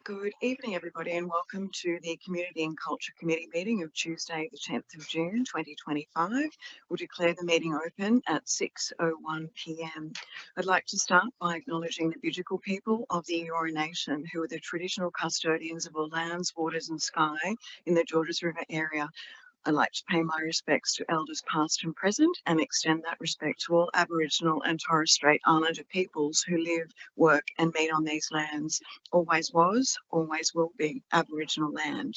Good evening, everybody, and welcome to the Community and Culture Committee meeting of Tuesday, the 10th of June, 2025. We'll declare the meeting open at 6:01 p.m. I'd like to start by acknowledging the Bidjigal people of the Eora Nation, who are the traditional custodians of all lands, waters and sky in the Georges River area. I'd like to pay my respects to elders past and present and extend that respect to all Aboriginal and Torres Strait Islander peoples who live, work and meet on these lands. Always was, always will be Aboriginal land.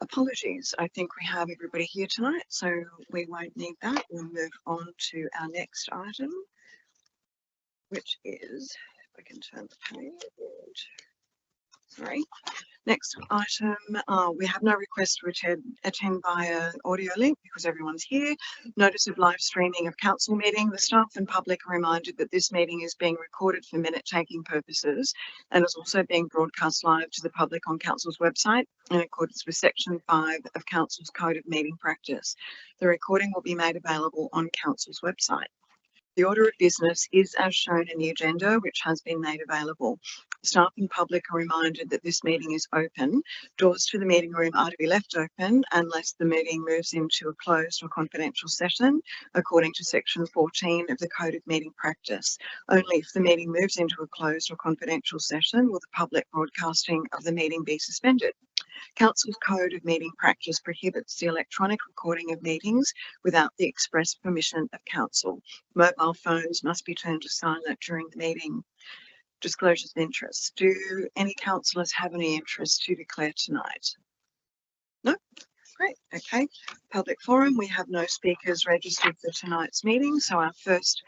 Apologies, I think we have everybody here tonight, so we won't need that. We'll move on to our next item, which is, if I can turn the page, sorry. Next item, we have no request to attend via audio link because everyone's here. Notice of live streaming of council meeting. The staff and public are reminded that this meeting is being recorded for minute taking purposes and is also being broadcast live to the public on council's website in accordance with section 5 of council's code of meeting practice. The recording will be made available on council's website. The order of business is as shown in the agenda, which has been made available. Staff and public are reminded that this meeting is open. Doors to the meeting room are to be left open unless the meeting moves into a closed or confidential session, according to section 14 of the Code of Meeting Practice. Only if the meeting moves into a closed or confidential session will the public broadcasting of the meeting be suspended. Council's Code of Meeting Practice prohibits the electronic recording of meetings without the express permission of council. Mobile phones must be turned to silent during the meeting. Disclosures of interest. Do any councillors have any interest to declare tonight? No? Great, okay. Public forum, we have no speakers registered for tonight's meeting, so our first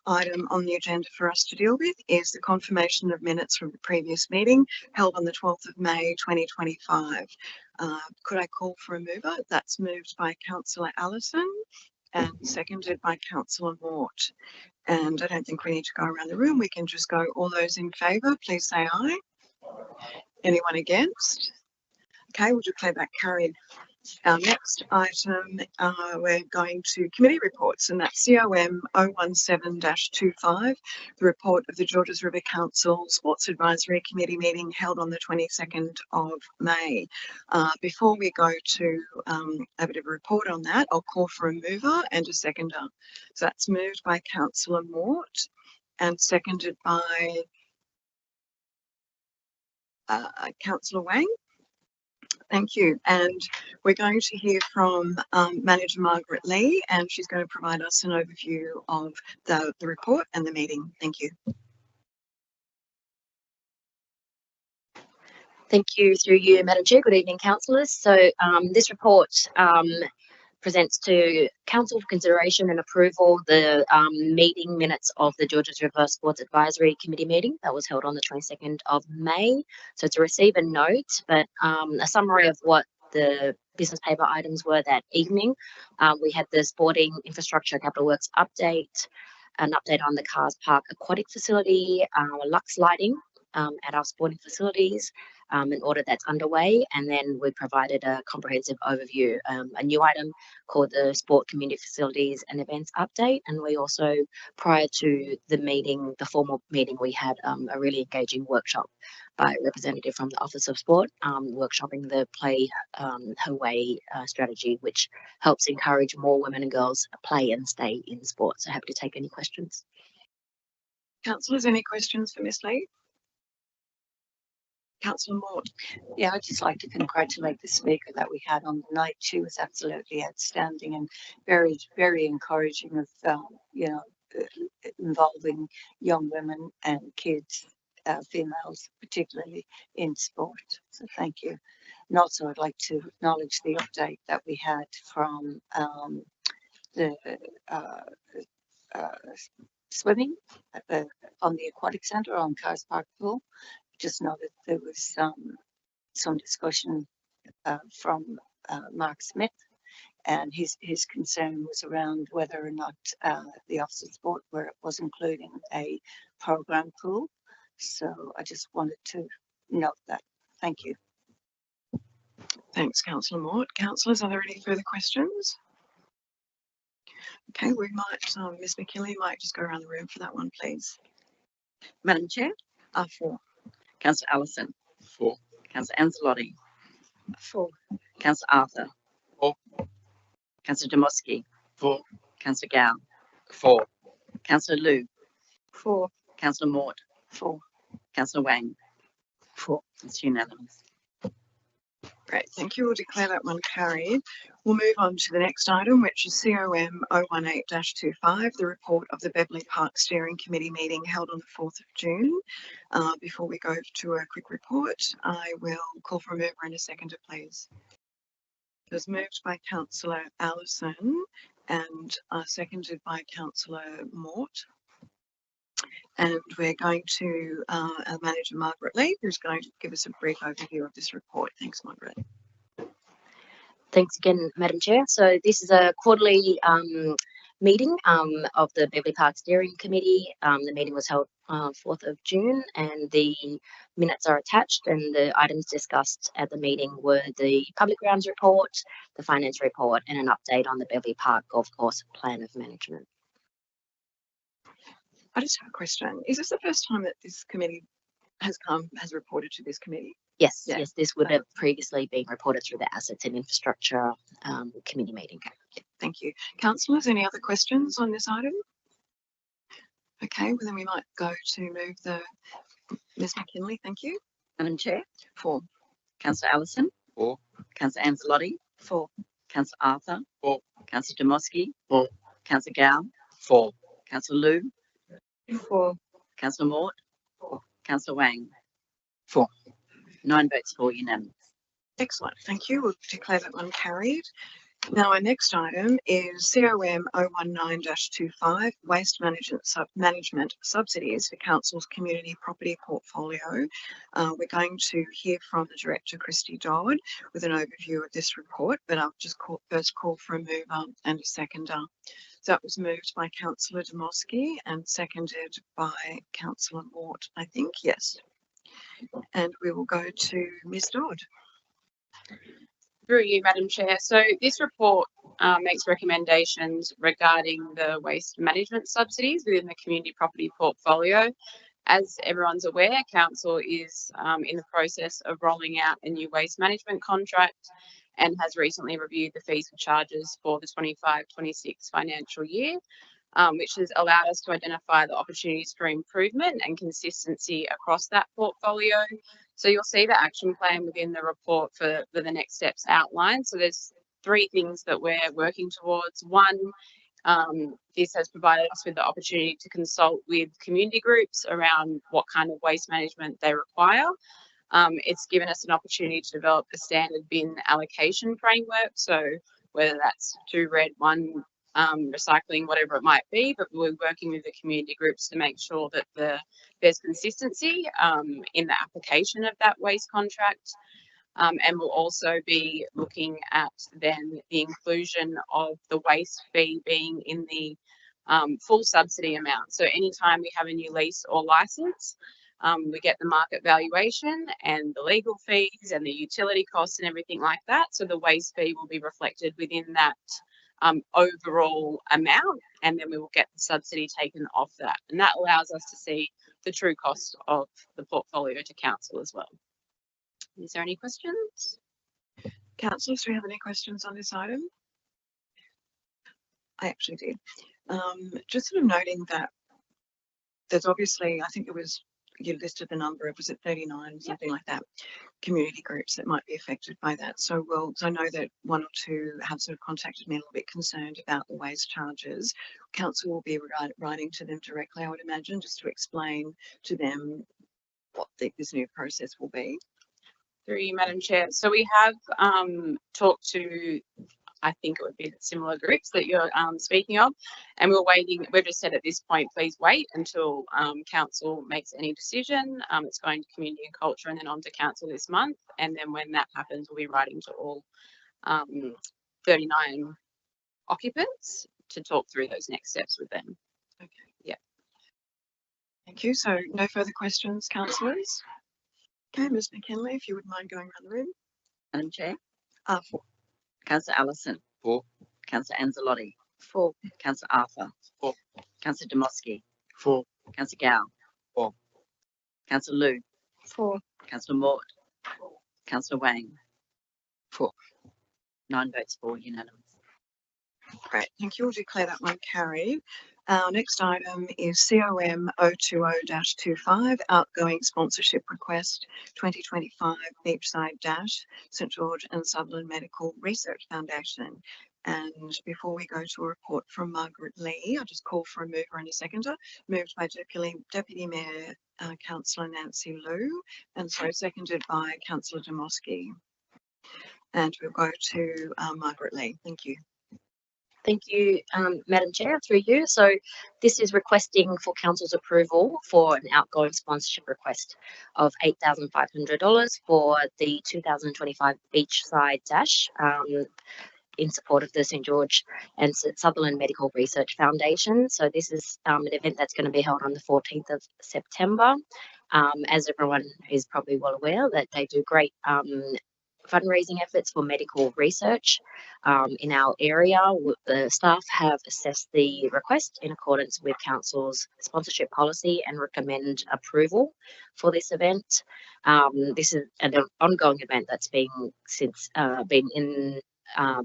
item on the agenda for us to deal with is the confirmation of minutes from the previous meeting held on the 12th of May 2025. Could I call for a mover? That's moved by Councillor Allison and seconded by Councillor Mort. And I don't think we need to go around the room. We can just go, all those in favour, please say aye. Anyone against? Okay, we'll declare that carried. Our next item, we're going to committee reports, and that's COM 017-25, the report of the Georges River Council Sports Advisory Committee meeting held on the 22nd of May. Before we go to a bit of a report on that, I'll call for a mover and a seconder. So that's moved by Councillor Mort and seconded by Councillor Wang. Thank you. And we're going to hear from Manager Margaret Lee, and she's going to provide us an overview of the report and the meeting. Thank you. Thank you through you, Madam Chair. Good evening, councillors. So this report presents to council for consideration and approval the meeting minutes of the Georges River Sports Advisory Committee meeting that was held on the 22nd of May. So to receive a note, but a summary of what the business paper items were that evening. We had the sporting infrastructure capital works update, an update on the Cars Park aquatic facility, Lux lighting at our sporting facilities, an audit that's underway, and then we provided a comprehensive overview, a new item called the Sport Community Facilities and Events Update. And we also, prior to the meeting, the formal meeting, we had a really engaging workshop by a representative from the Office of Sport, workshopping the Play Her Way strategy, which helps encourage more women and girls play and stay in sport. So happy to take any questions. Councillors, any questions for Ms. Lee? Councillor Mort. Yeah, I'd just like to congratulate the speaker that we had on the night. She was absolutely outstanding and very, very encouraging of, involving young women and kids, females, particularly in sport. So thank you. And also I'd like to acknowledge the update that we had from the swimming on the aquatic centre on Cars Park Pool. Just know that there was some discussion from Mark Smith, and his concern was around whether or not the Office of Sport was including a program pool. So I just wanted to note that. Thank you. Thanks, Councillor Mort. Councillors, are there any further questions? Okay, we might, Ms. McKinley might just go around the room for that one, please. Madam Chair, For. Councillor Allison. 4. Councillor Anzalotti. 4. Councillor Arthur. 4. Councillor Demoski. 4. Councillor Gow. 4. Councillor Liu. 4. Councillor Mort. 4. Councillor Wang. 4. It's unanimous. Great, thank you. We'll declare that one carried. We'll move on to the next item, which is COM 018-25, the report of the Beverley Park Steering Committee meeting held on the 4th of June. Before we go to a quick report, I will call for a mover and a seconder, please. It was moved by Councillor Allison and seconded by Councillor Mort. And we're going to our manager, Margaret Lee, who's going to give us a brief overview of this report. Thanks, Margaret. Thanks again, Madam Chair. So this is a quarterly meeting of the Beverley Park Steering Committee. The meeting was held 4th of June and the minutes are attached, and the items discussed at the meeting were the public grounds report, the finance report, and an update on the Beverley Park Golf Course Plan of Management. I just have a question. Is this the first time that this committee has reported to this committee? Yes, Yeah. yes, this would have previously been reported through the Assets and Infrastructure Committee meeting. Yeah, thank you. Councillors, any other questions on this item? Okay, well then we might go to move the Ms. McKinley. Thank you. Madam Chair. 4. Councillor Allison. 4. Councillor Anzalotti. 4. Councillor Arthur. 4. Councillor Demoski. 4. Councillor Gow. 4. Councillor Liu. 4. Councillor Mort. 4. Councillor Wang. 4. 9 votes for, unanimous. Excellent. Thank you. We'll declare that one carried. Now our next item is COM 019-25, Waste Management Subsidies for Council's Community Property Portfolio. We're going to hear from the Director, Christy Dodd, with an overview of this report, but I'll just first call for a mover and a seconder. So that was moved by Councillor Demoski and seconded by Councillor Mort, I think, yes. And we will go to Ms. Dodd. Through you, Madam Chair. So this report makes recommendations regarding the waste management subsidies within the community property portfolio. As everyone's aware, Council is in the process of rolling out a new waste management contract and has recently reviewed the fees and charges for the 25-26 financial year, which has allowed us to identify the opportunities for improvement and consistency across that portfolio. So you'll see the action plan within the report for the next steps outlined. So there's 3 things that we're working towards. One, this has provided us with the opportunity to consult with community groups around what kind of waste management they require. It's given us an opportunity to develop a standard bin allocation framework. So whether that's 2 red, 1 recycling, whatever it might be, but we're working with the community groups to make sure that there's consistency in the application of that waste contract. And we'll also be looking at then the inclusion of the waste fee being in the full subsidy amount. So anytime we have a new lease or license, we get the market valuation and the legal fees and the utility costs and everything like that. So the waste fee will be reflected within that overall amount, and then we will get the subsidy taken off that. And that allows us to see the true cost of the portfolio to Council as well. Is there any questions? Councillors, do you have any questions on this item? I actually did. Just sort of noting that there's obviously, I think it was, you listed the number, was it 39, something like that, community groups that might be affected by that. So I know that 1 or 2 have sort of contacted me a little bit concerned about the waste charges. Council will be writing to them directly, I would imagine, just to explain to them what this new process will be. Through you, Madam Chair. So we have talked to, I think it would be the similar groups that you're speaking of, and we're waiting. We've just said at this point, please wait until Council makes any decision. It's going to Community and Culture and then on to Council this month, and then when that happens, we'll be writing to all 39 occupants to talk through those next steps with them. Okay. Yeah. Thank you. So no further questions, councillors? Okay, Ms. McKinley, if you would mind going around the room. Madam Chair. 4. Councillor Allison. 4. Councillor Anzalotti. 4. Councillor Arthur. 4. Councillor Demoski. 4. Councillor Gow. 4. Councillor Liu. 4. Councillor Mort. Councillor Wang. For. 9 votes for, unanimous. Great, thank you. We'll declare that one carried. Our next item is COM 020-25, outgoing sponsorship request 2025 Beachside Dash, St George and Sutherland Medical Research Foundation. And before we go to a report from Margaret Lee, I'll just call for a mover and a seconder. Moved by Deputy Mayor Councillor Nancy Liu, and so seconded by Councillor Demoski. And we'll go to Margaret Lee. Thank you. Thank you, Madam Chair, through you. So this is requesting for Council's approval for an outgoing sponsorship request of $8,500 for the 2025 Beachside Dash in support of the St George and Sutherland Medical Research Foundation. So this is an event that's going to be held on the 14th of September. As everyone is probably well aware, that they do great fundraising efforts for medical research in our area. The staff have assessed the request in accordance with Council's sponsorship policy and recommend approval for this event. This is an ongoing event that's been in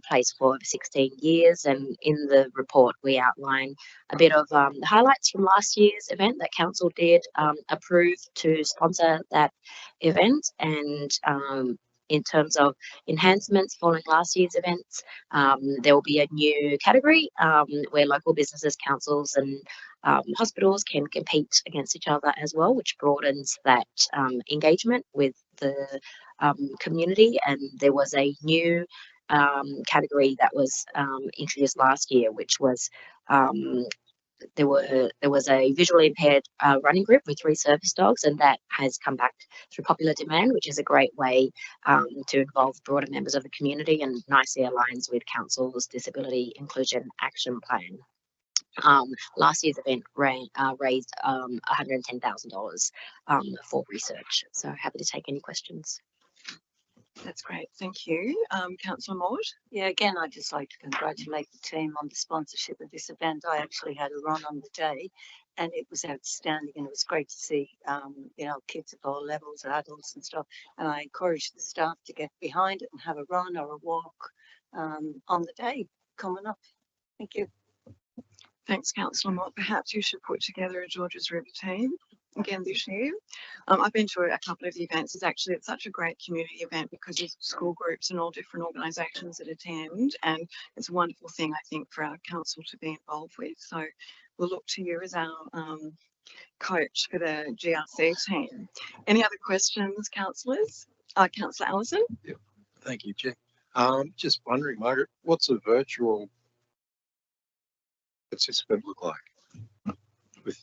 place for over 16 years, and in the report we outline a bit of the highlights from last year's event that Council did approve to sponsor that event, and in terms of enhancements following last year's events, there will be a new category where local businesses, councils and hospitals can compete against each other as well, which broadens that engagement with the community. And there was a new category that was introduced last year, which was there was a visually impaired running group with 3 service dogs, and that has come back through popular demand, which is a great way to involve broader members of the community and nicely aligns with Council's Disability Inclusion Action Plan. Last year's event raised $110,000 for research. So happy to take any questions. That's great. Thank you. Councillor Maud. Yeah, again, I'd just like to congratulate the team on the sponsorship of this event. I actually had a run on the day and it was outstanding, and it was great to see, you know, kids of all levels, adults and stuff. And I encourage the staff to get behind it and have a run or a walk on the day coming up. Thank you. Thanks, Councillor Mott. Perhaps you should put together a Georges River team again this year. I've been to a couple of the events. It's such a great community event because there's school groups and all different organisations that attend, and it's a wonderful thing, I think, for our council to be involved with. So we'll look to you as our coach for the GRC team. Any other questions, councillors? Councillor Allison? Yep. Thank you, Chair. Just wondering, Margaret, what's a virtual participant look like? With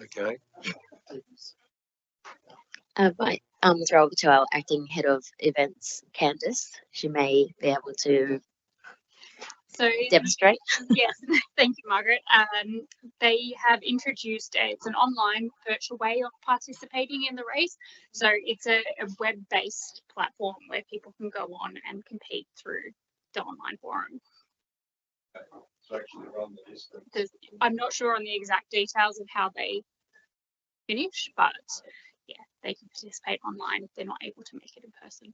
okay. Right. Throw over to our acting head of events, Candice. She may be able to So demonstrate. yes, thank you, Margaret. They have introduced it's an online virtual way of participating in the race. So it's a web-based platform where people can go on and compete through the online forum. I'm not sure on the exact details of how they finish, but yeah, they can participate online if they're not able to make it in person.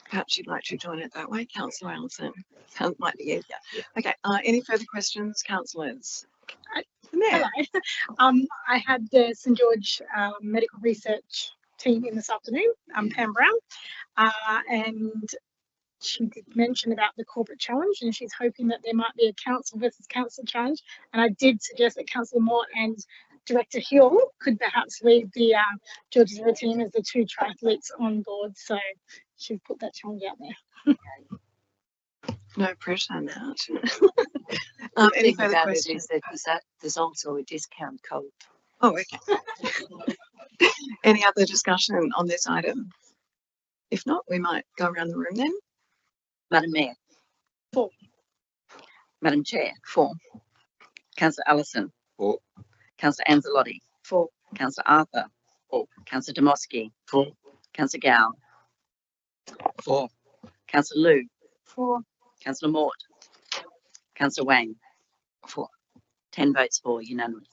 Perhaps you'd like to join it that way, Councillor Allison. Sounds might be easier. Okay. Any further questions, councillors? Hello. I had the St George Medical Research team in this afternoon, Pam Brown, and she did mention about the corporate challenge, and she's hoping that there might be a council versus council challenge. And I did suggest that Councillor Moore and Director Hill could perhaps lead the Georges River team as the 2 triathletes on board. So she's put that challenge out there. No pressure on that. The Any thing further about it questions? is that there's also a discount code. Oh, okay. Any other discussion on this item? If not, we might go around the room then. Madam Mayor. 4. Madam Chair. 4. Councillor Allison. 4. Councillor Anzalotti. 4. Councillor Arthur. 4. Councillor Demoski. 4. Councillor Gow. 4. Councillor Liu. 4. Councillor Mort. Councillor Wang. 4. 10 votes for, unanimous.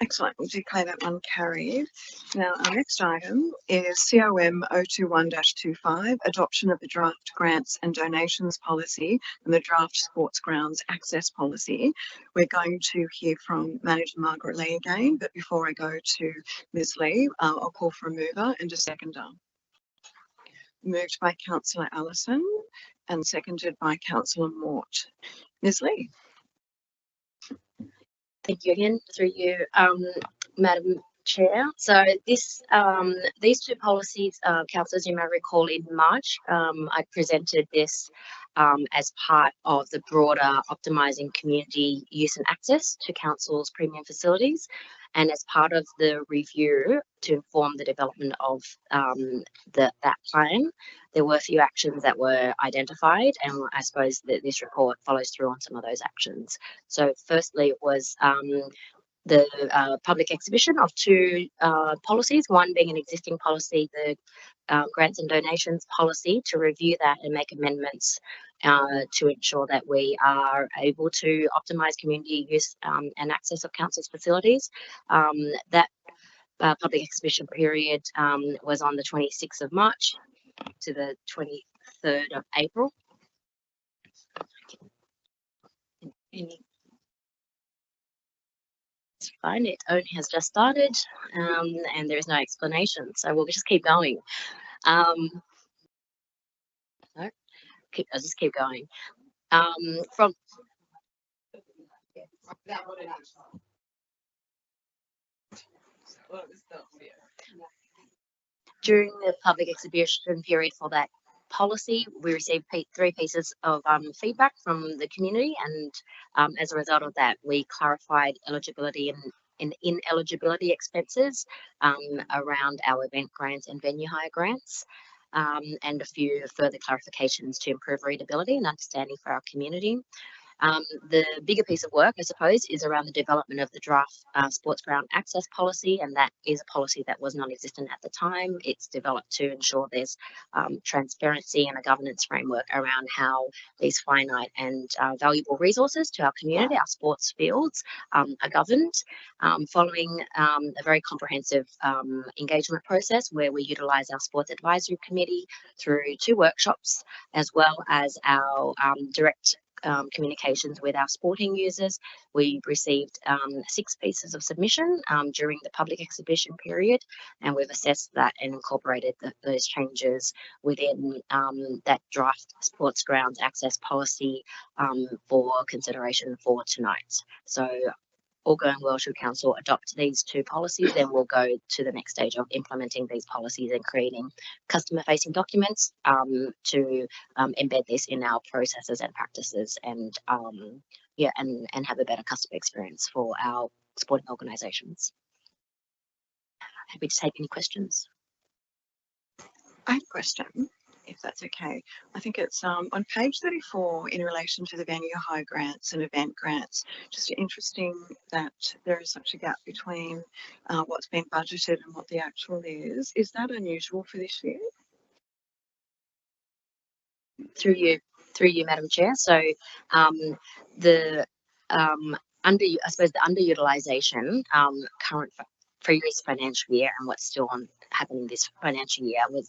Excellent. We'll declare that one carried. Now, our next item is COM 021-25, adoption of the draft grants and donations policy and the draft sports grounds access policy. We're going to hear from Manager Margaret Lee again, but before I go to Ms. Lee, I'll call for a mover and a seconder. Moved by Councillor Allison and seconded by Councillor Mort. Ms. Lee. Thank you again, through you, Madam Chair. So this, these two policies, councillors, you may recall in March, I presented this as part of the broader optimising community use and access to council's premium facilities, and as part of the review to inform the development of that plan, there were a few actions that were identified, and I suppose that this report follows through on some of those actions. So firstly, it was the public exhibition of two policies, one being an existing policy, the grants and donations policy, to review that and make amendments to ensure that we are able to optimise community use and access of council's facilities. That public exhibition period was on the 26th of March to the 23rd of April. It's fine, it only has just started and there is no explanation, so we'll just keep going. I'll just keep going. From during the public exhibition period for that policy, we received 3 pieces of feedback from the community, and as a result of that, we clarified eligibility and ineligibility expenses around our event grants and venue hire grants, and a few further clarifications to improve readability and understanding for our community. The bigger piece of work, I suppose, is around the development of the draft sports ground access policy, and that is a policy that was non-existent at the time. It's developed to ensure there's transparency and a governance framework around how these finite and valuable resources to our community, our sports fields, are governed, following a very comprehensive engagement process where we utilise our sports advisory committee through 2 workshops, as well as our direct communications with our sporting users. We received 6 pieces of submission during the public exhibition period, and we've assessed that and incorporated those changes within that draft sports grounds access policy for consideration for tonight. So all going well, should council adopt these 2 policies, then we'll go to the next stage of implementing these policies and creating customer facing documents to embed this in our processes and practices, and and have a better customer experience for our sporting organisations. Happy to take any questions. I have a question, if that's okay. I think it's on page 34 in relation to the venue hire grants and event grants. Just interesting that there is such a gap between what's been budgeted and what the actual is. Is that unusual for this year? Through you, Madam Chair. So the I suppose the underutilisation current previous financial year and what's still happening this financial year was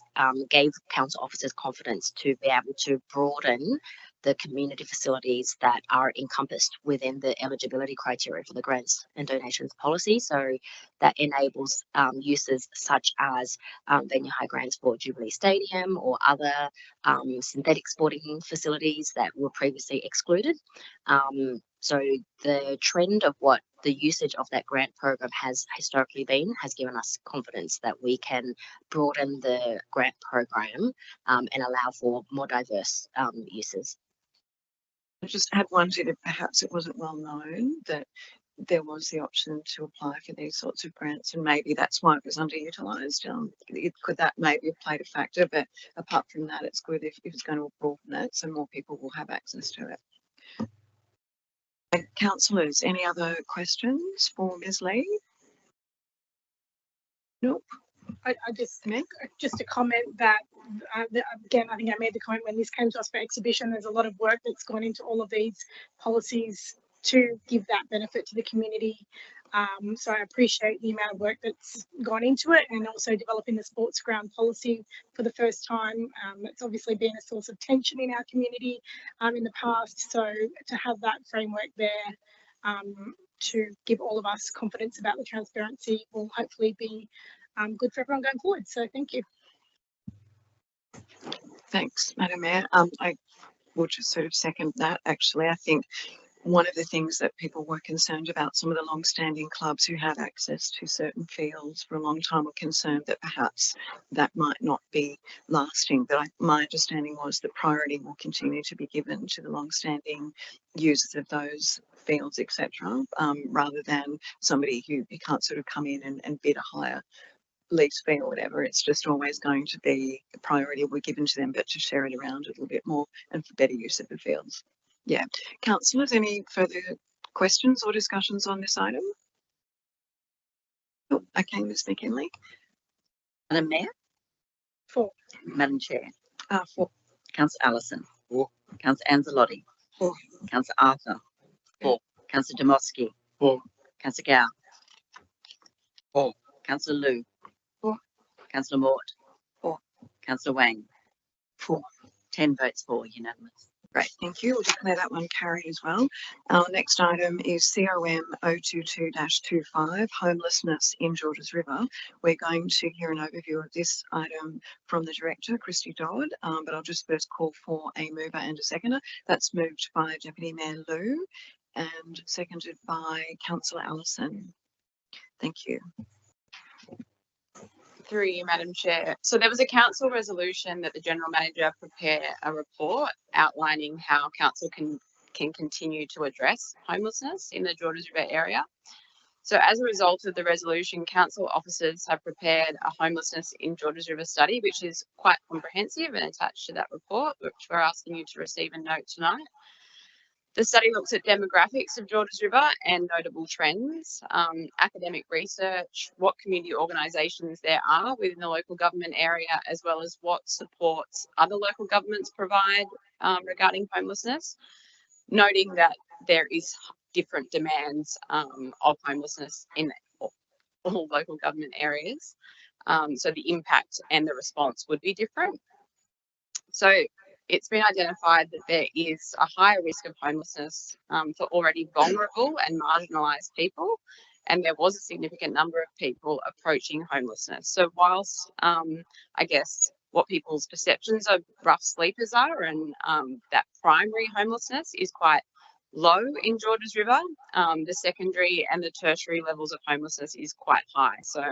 gave council officers confidence to be able to broaden the community facilities that are encompassed within the eligibility criteria for the grants and donations policy. So that enables uses such as venue hire grants for Jubilee Stadium or other synthetic sporting facilities that were previously excluded. So the trend of what the usage of that grant program has historically been has given us confidence that we can broaden the grant program and allow for more diverse uses. I just had wondered if perhaps it wasn't well known that there was the option to apply for these sorts of grants, and maybe that's why it was underutilised. Could that maybe have played a factor? But apart from that, it's good if it's going to broaden it so more people will have access to it. Councillors, any other questions for Ms. Lee? Nope. I just make just a comment that again, I think I made the comment when this came to us for exhibition, there's a lot of work that's gone into all of these policies to give that benefit to the community. So I appreciate the amount of work that's gone into it, and also developing the sports ground policy for the first time. It's obviously been a source of tension in our community in the past. So to have that framework there to give all of us confidence about the transparency will hopefully be good for everyone going forward. So thank you. Thanks, Madam Mayor. I will just sort of second that. Actually, I think one of the things that people were concerned about, some of the long-standing clubs who had access to certain fields for a long time, were concerned that perhaps that might not be lasting. But my understanding was that priority will continue to be given to the long-standing users of those fields, etc., rather than somebody who can't sort of come in and bid a higher lease fee or whatever. It's just always going to be a priority will be given to them, but to share it around a little bit more and for better use of the fields. Yeah. Councillors, any further questions or discussions on this item? Oh, okay, Ms McKinley. Madam Mayor, For Madam Chair, For. Councillor Allison. For. Councillor Anzalotti. For. Councillor Arthur. For. Councillor Demoski. For. Councillor Gow. For. Councillor Liu. For. Councillor Mort. For. Councillor Wang. For. 10 votes for, unanimous. Great, thank you. We'll declare that one carried as well. Our next item is COM 022-25, homelessness in Georges River. We're going to hear an overview of this item from the Director, Christy Dodd, but I'll just first call for a mover and a seconder. That's moved by Deputy Mayor Liu and seconded by Councillor Allison. Thank you. Through you, Madam Chair. So there was a council resolution that the General Manager prepare a report outlining how council can continue to address homelessness in the Georges River area. So as a result of the resolution, council officers have prepared a homelessness in Georges River study, which is quite comprehensive and attached to that report, which we're asking you to receive and note tonight. The study looks at demographics of Georges River and notable trends, academic research, what community organisations there are within the local government area, as well as what supports other local governments provide regarding homelessness, noting that there is different demands of homelessness in all local government areas. So the impact and the response would be different. So it's been identified that there is a higher risk of homelessness for already vulnerable and marginalised people, and there was a significant number of people approaching homelessness. So whilst I guess what people's perceptions of rough sleepers are, and that primary homelessness is quite low in Georges River, the secondary and the tertiary levels of homelessness is quite high. So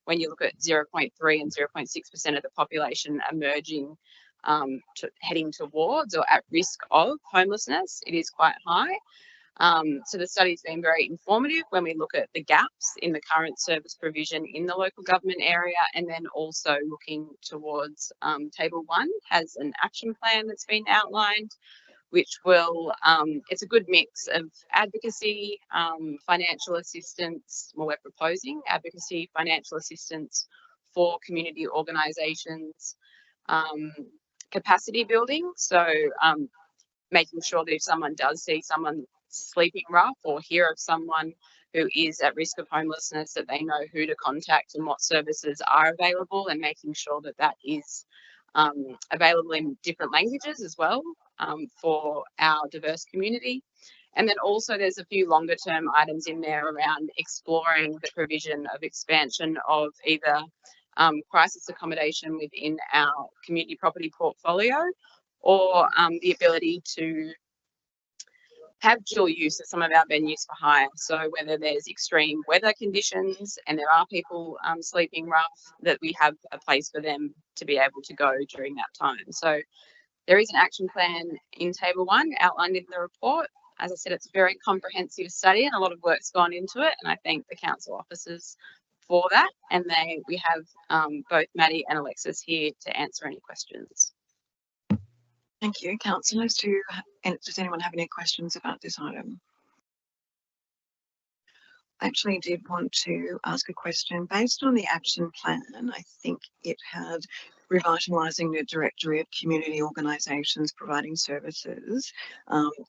when you look at 0.3 and 0.6% of the population emerging heading towards or at risk of homelessness, it is quite high. So the study's been very informative when we look at the gaps in the current service provision in the local government area, and then also looking towards Table 1 has an action plan that's been outlined, which will, it's a good mix of advocacy, financial assistance, well, we're proposing advocacy, financial assistance for community organisations, capacity building. So making sure that if someone does see someone sleeping rough or hear of someone who is at risk of homelessness, that they know who to contact and what services are available, and making sure that that is available in different languages as well for our diverse community. And then also there's a few longer term items in there around exploring the provision of expansion of either crisis accommodation within our community property portfolio, or the ability to have dual use of some of our venues for hire. So whether there's extreme weather conditions and there are people sleeping rough, that we have a place for them to be able to go during that time. So there is an action plan in Table 1 outlined in the report. As I said, it's a very comprehensive study and a lot of work's gone into it, and I thank the council officers for that. And we have both Maddie and Alexis here to answer any questions. Thank you, councillors. Does anyone have any questions about this item? actually did want to ask a question. Based on the action plan, I think it had revitalising the directory of community organisations providing services.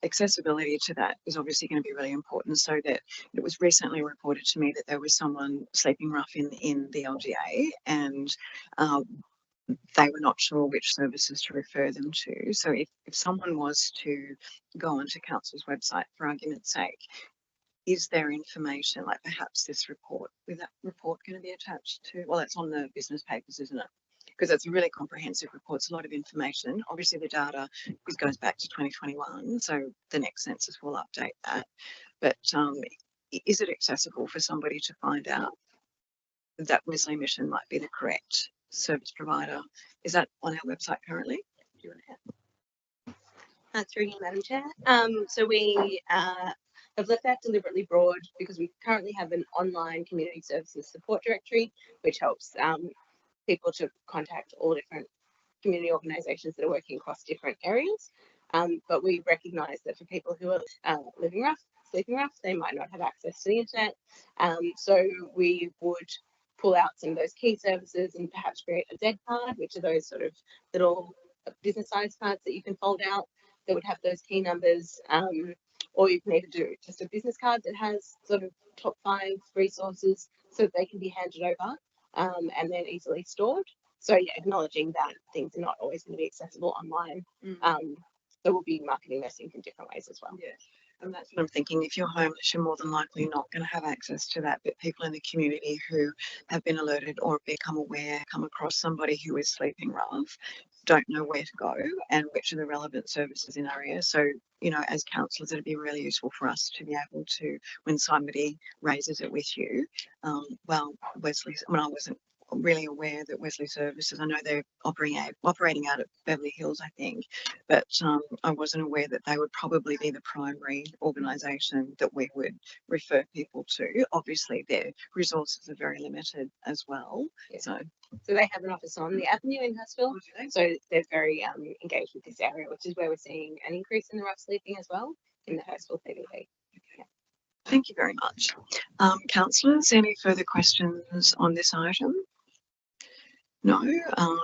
Accessibility to that is obviously going to be really important, so that it was recently reported to me that there was someone sleeping rough in the LGA, and they were not sure which services to refer them to. So if someone was to go onto council's website, for argument's sake, is there information, like perhaps this report, with that report going to be attached to, well, it's on the business papers, isn't it? Because it's a really comprehensive report, it's a lot of information. Obviously the data goes back to 2021, so the next census will update that. But is it accessible for somebody to find out that Wesley Mission might be the correct service provider? Is that on our website currently? Do you want to Through you, Madam Chair. So we have left that deliberately broad because we currently have an online community services support directory, which helps people to contact all different community organisations that are working across different areas. But we recognise that for people who are living rough, sleeping rough, they might not have access to the internet. So we would pull out some of those key services and perhaps create a Z card, which are those sort of little business size cards that you can fold out that would have those key numbers, or you can either do just a business card that has sort of top 5 resources so that they can be handed over and then easily stored. So yeah, acknowledging that things are not always going to be accessible online. So we'll be marketing those things in different ways as well. Yeah, and that's what I'm thinking. If you're homeless, you're more than likely not going to have access to that. But people in the community who have been alerted or become aware, come across somebody who is sleeping rough, don't know where to go and which are the relevant services in area. So, you know, as councillors, it'd be really useful for us to be able to, when somebody raises it with you, well, Wesley, when I wasn't really aware that Wesley Services, I know they're operating out at Beverly Hills, I think, but I wasn't aware that they would probably be the primary organisation that we would refer people to. Obviously, their resources are very limited as well. Yeah. So they have an office on the Avenue in Hurstville, so they're very engaged with this area, which is where we're seeing an increase in the rough sleeping as well in the Hurstville CBD. thank you very much. Councillors, any further questions on this item? No,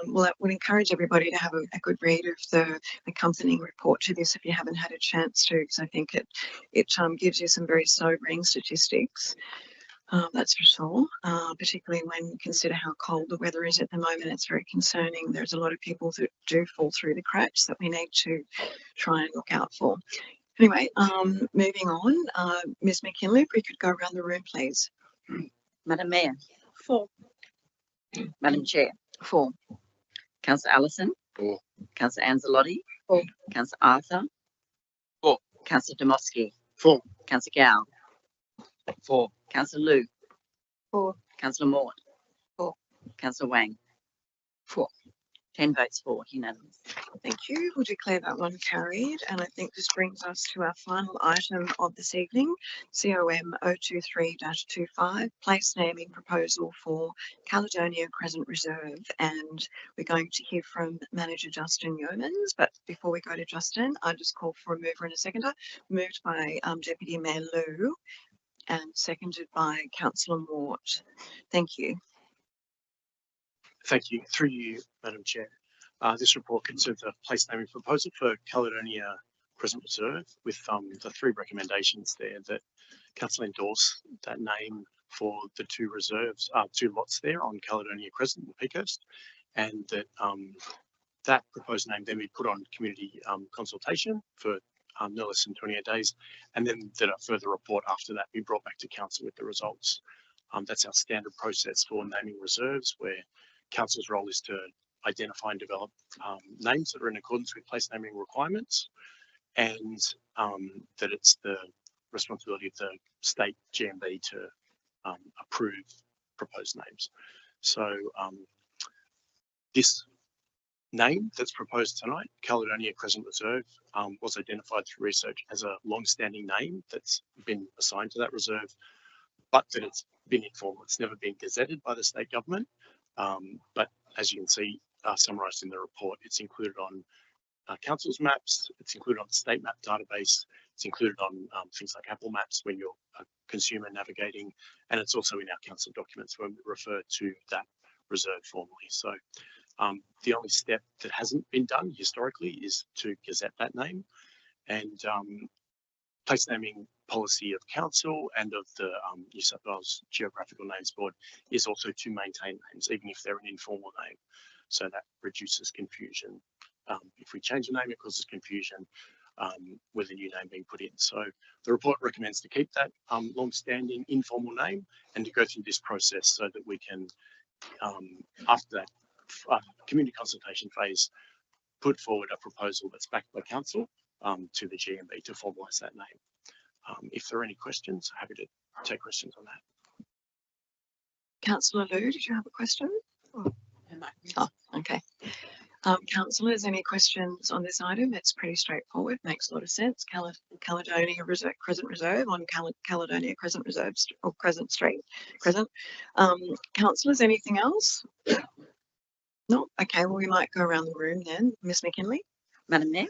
well, I would encourage everybody to have a good read of the accompanying report to this if you haven't had a chance to, because I think it gives you some very sobering statistics. That's for sure, particularly when you consider how cold the weather is at the moment. It's very concerning. There's a lot of people that do fall through the cracks that we need to try and look out for. Anyway, moving on, Ms McKinley, if we could go around the room, please. Madam Mayor, 4. Madam Chair, 4. Councillor Allison, 4. Councillor Anzalotti, 4. Councillor Arthur, 4. Councillor Demoski, 4. Councillor Gow, 4. Councillor Liu, 4. Councillor Mort, 4. Councillor Wang, 4. 10 votes for, unanimous. Thank you. We'll declare that one carried. And I think this brings us to our final item of this evening, COM 023-25, place naming proposal for Caledonia Crescent Reserve. And we're going to hear from Manager Justin Yeomans. But before we go to Justin, I just call for a mover and a seconder. Moved by Deputy Mayor Liu and seconded by Councillor Mort. Thank you. Thank you. Through you, Madam Chair. This report concerns a place naming proposal for Caledonia Crescent Reserve with the 3 recommendations there that Council endorse that name for the 2 reserves, 2 lots there on Caledonia Crescent and Peakhurst, and that that proposed name then be put on community consultation for no less than 28 days, and then that a further report after that be brought back to Council with the results. That's our standard process for naming reserves, where Council's role is to identify and develop names that are in accordance with place naming requirements, and that it's the responsibility of the state GMB to approve proposed names. So this name that's proposed tonight, Caledonia Crescent Reserve, was identified through research as a long-standing name that's been assigned to that reserve, but that it's been informal. It's never been gazetted by the state government. But as you can see, summarised in the report, it's included on Council's maps, it's included on the state map database, It's included on things like Apple Maps when you're a consumer navigating, and it's also in our council documents when we refer to that reserve formally. So the only step that hasn't been done historically is to gazette that name, and place naming policy of council and of the New South Wales Geographical Names Board is also to maintain names, even if they're an informal name. So that reduces confusion. If we change the name, it causes confusion with a new name being put in. So the report recommends to keep that long-standing informal name and to go through this process so that we can, after that community consultation phase, put forward a proposal that's backed by council to the GMB to formalise that name. If there are any questions, happy to take questions on that. Councillor Liu, did you have a question? Oh, okay. Councillors, any questions on this item? It's pretty straightforward, makes a lot of sense. Caledonia Reserve, Crescent Reserve on Caledonia Crescent Reserve or Crescent Street, Crescent. Councillors, anything else? No? Okay, well, we might go around the room then. Ms McKinley? Madam Mayor?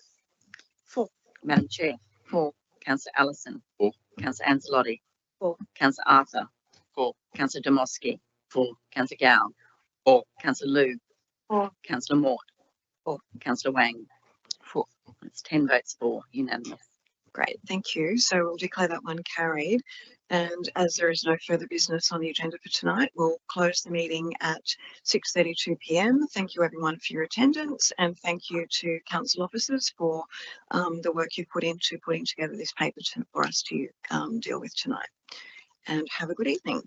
4. Madam Chair? 4. Councillor Allison? 4. Councillor Ancelotti? 4. Councillor Arthur? 4. Councillor Demoski? 4. Councillor Gao? 4. Councillor Liu? 4. Councillor Mort? 4. Councillor Wang? 4. It's 10 votes for, unanimous. Great, thank you. So we'll declare that one carried. And as there is no further business on the agenda for tonight, we'll close the meeting at 6:32 p.m. Thank you everyone for your attendance, and thank you to council officers for the work you put into putting together this paper for us to deal with tonight. And have a good evening.